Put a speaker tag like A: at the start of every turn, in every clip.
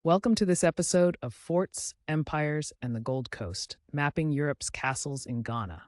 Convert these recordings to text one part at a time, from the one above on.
A: Welcome to this episode of Forts, Empires, and the Gold Coast, mapping Europe's castles in Ghana.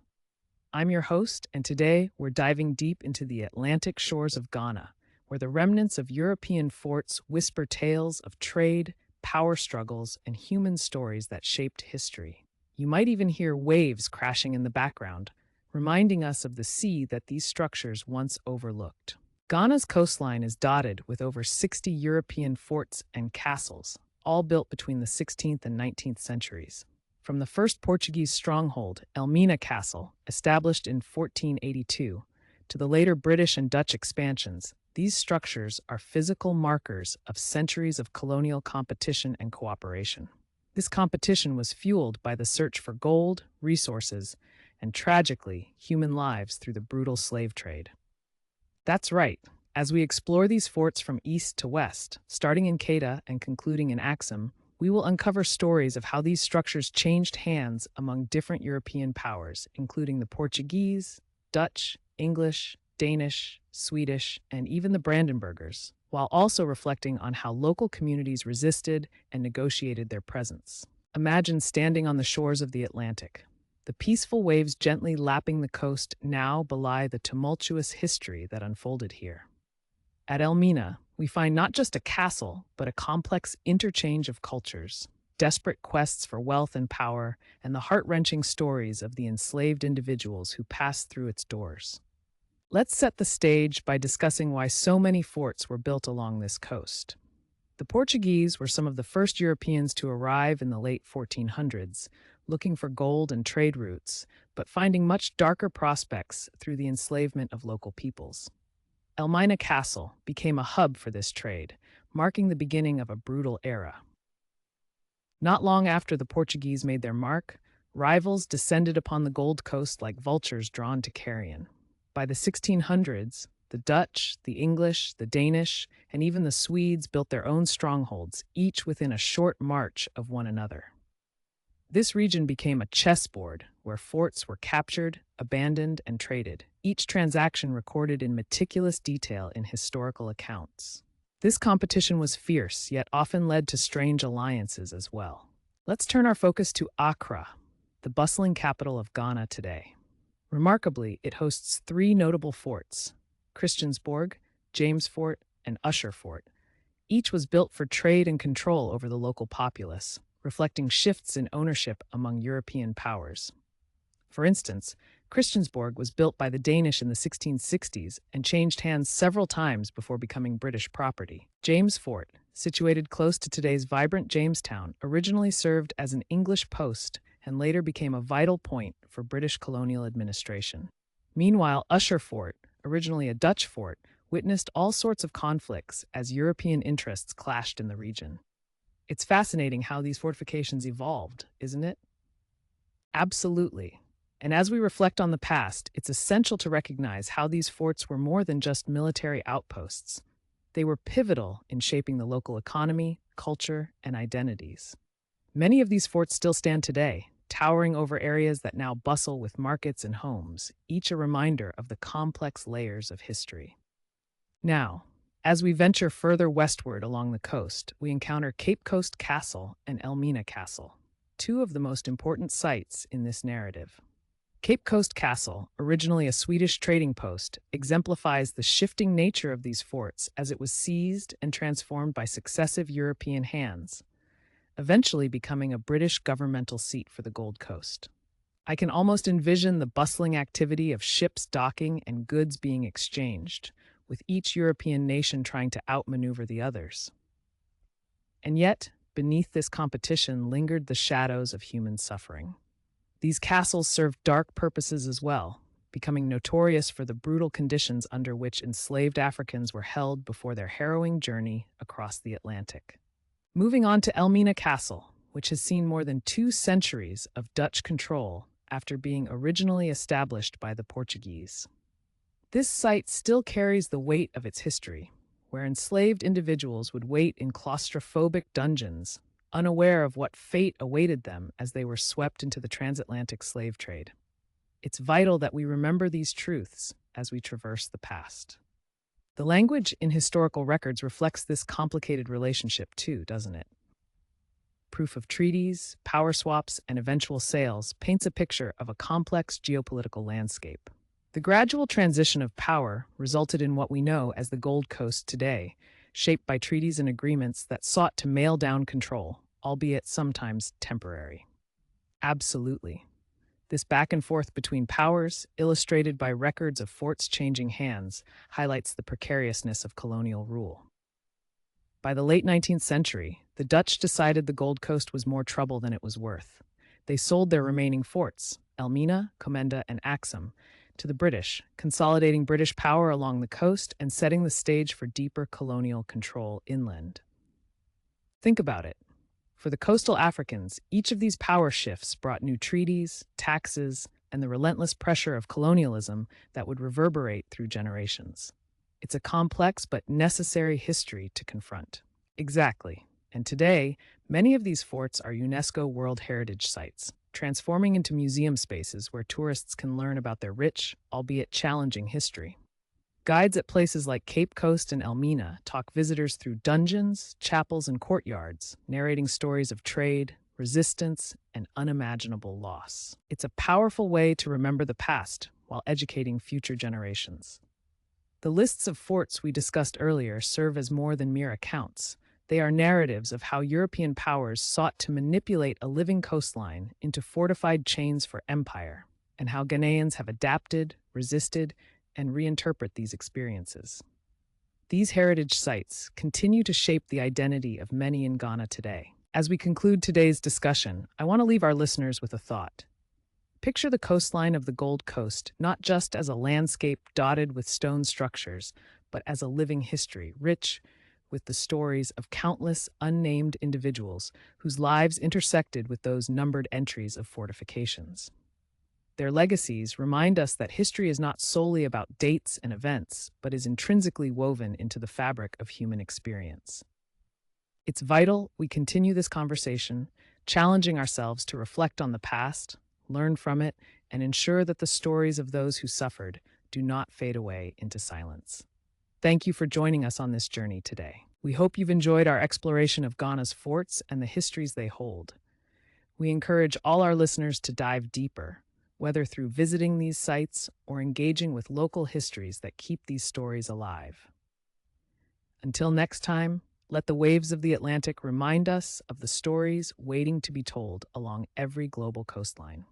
A: I'm your host, and today we're diving deep into the Atlantic shores of Ghana, where the remnants of European forts whisper tales of trade, power struggles, and human stories that shaped history. You might even hear waves crashing in the background, reminding us of the sea that these structures once overlooked. Ghana's coastline is dotted with over 60 European forts and castles, all built between the 16th and 19th centuries. From the first Portuguese stronghold, Elmina Castle, established in 1482, to the later British and Dutch expansions, these structures are physical markers of centuries of colonial competition and cooperation. This competition was fueled by the search for gold, resources, and tragically, human lives through the brutal slave trade. That's right. As we explore these forts from east to west, starting in Kedah and concluding in Axum, we will uncover stories of how these structures changed hands among different European powers, including the Portuguese, Dutch, English, Danish, Swedish, and even the Brandenburgers, while also reflecting on how local communities resisted and negotiated their presence. Imagine standing on the shores of the Atlantic. The peaceful waves gently lapping the coast now belie the tumultuous history that unfolded here. At Elmina, we find not just a castle, but a complex interchange of cultures, desperate quests for wealth and power, and the heart-wrenching stories of the enslaved individuals who passed through its doors. Let's set the stage by discussing why so many forts were built along this coast. The Portuguese were some of the first Europeans to arrive in the late 1400s, looking for gold and trade routes, but finding much darker prospects through the enslavement of local peoples. Elmina Castle became a hub for this trade, marking the beginning of a brutal era. Not long after the Portuguese made their mark, rivals descended upon the Gold Coast like vultures drawn to carrion. By the 1600s, the Dutch, the English, the Danish, and even the Swedes built their own strongholds, each within a short march of one another. This region became a chessboard where forts were captured, abandoned, and traded, each transaction recorded in meticulous detail in historical accounts. This competition was fierce, yet often led to strange alliances as well. Let's turn our focus to Accra, the bustling capital of Ghana today. Remarkably, it hosts three notable forts: Christiansborg, James Fort, and Ussher Fort. Each was built for trade and control over the local populace, reflecting shifts in ownership among European powers. For instance, Christiansborg was built by the Danish in the 1660s and changed hands several times before becoming British property. James Fort, situated close to today's vibrant Jamestown, originally served as an English post and later became a vital point for British colonial administration. Meanwhile, Ussher Fort, originally a Dutch fort, witnessed all sorts of conflicts as European interests clashed in the region. It's fascinating how these fortifications evolved, isn't it? Absolutely. And as we reflect on the past, it's essential to recognize how these forts were more than just military outposts. They were pivotal in shaping the local economy, culture, and identities. Many of these forts still stand today, towering over areas that now bustle with markets and homes, each a reminder of the complex layers of history. Now, as we venture further westward along the coast, we encounter Cape Coast Castle and Elmina Castle, two of the most important sites in this narrative. Cape Coast Castle, originally a Swedish trading post, exemplifies the shifting nature of these forts as it was seized and transformed by successive European hands, eventually becoming a British governmental seat for the Gold Coast. I can almost envision the bustling activity of ships docking and goods being exchanged, with each European nation trying to outmaneuver the others. And yet, beneath this competition lingered the shadows of human suffering. These castles served dark purposes as well, becoming notorious for the brutal conditions under which enslaved Africans were held before their harrowing journey across the Atlantic. Moving on to Elmina Castle, which has seen more than 2 centuries of Dutch control after being originally established by the Portuguese. This site still carries the weight of its history, where enslaved individuals would wait in claustrophobic dungeons, unaware of what fate awaited them as they were swept into the transatlantic slave trade. It's vital that we remember these truths as we traverse the past. The language in historical records reflects this complicated relationship too, doesn't it? proof of treaties, power swaps, and eventual sales, paints a picture of a complex geopolitical landscape. The gradual transition of power resulted in what we know as the Gold Coast today, shaped by treaties and agreements that sought to nail down control, albeit sometimes temporary. Absolutely. This back and forth between powers, illustrated by records of forts changing hands, highlights the precariousness of colonial rule. By the late 19th century, the Dutch decided the Gold Coast was more trouble than it was worth. They sold their remaining forts, Elmina, Comenda, and Axum, to the British, consolidating British power along the coast and setting the stage for deeper colonial control inland. Think about it. For the coastal Africans, each of these power shifts brought new treaties, taxes, and the relentless pressure of colonialism that would reverberate through generations. It's a complex but necessary history to confront. Exactly. And today, many of these forts are UNESCO World Heritage Sites, transforming into museum spaces where tourists can learn about their rich, albeit challenging history. Guides at places like Cape Coast and Elmina talk visitors through dungeons, chapels, and courtyards, narrating stories of trade, resistance, and unimaginable loss. It's a powerful way to remember the past while educating future generations. The lists of forts we discussed earlier serve as more than mere accounts. They are narratives of how European powers sought to manipulate a living coastline into fortified chains for empire, and how Ghanaians have adapted, resisted, and reinterpret these experiences. These heritage sites continue to shape the identity of many in Ghana today. As we conclude today's discussion, I want to leave our listeners with a thought. Picture the coastline of the Gold Coast not just as a landscape dotted with stone structures, but as a living history, rich with the stories of countless unnamed individuals whose lives intersected with those numbered entries of fortifications. Their legacies remind us that history is not solely about dates and events, but is intrinsically woven into the fabric of human experience. It's vital we continue this conversation, challenging ourselves to reflect on the past, learn from it, and ensure that the stories of those who suffered do not fade away into silence. Thank you for joining us on this journey today. We hope you've enjoyed our exploration of Ghana's forts and the histories they hold. We encourage all our listeners to dive deeper, whether through visiting these sites or engaging with local histories that keep these stories alive. Until next time, let the waves of the Atlantic remind us of the stories waiting to be told along every global coastline.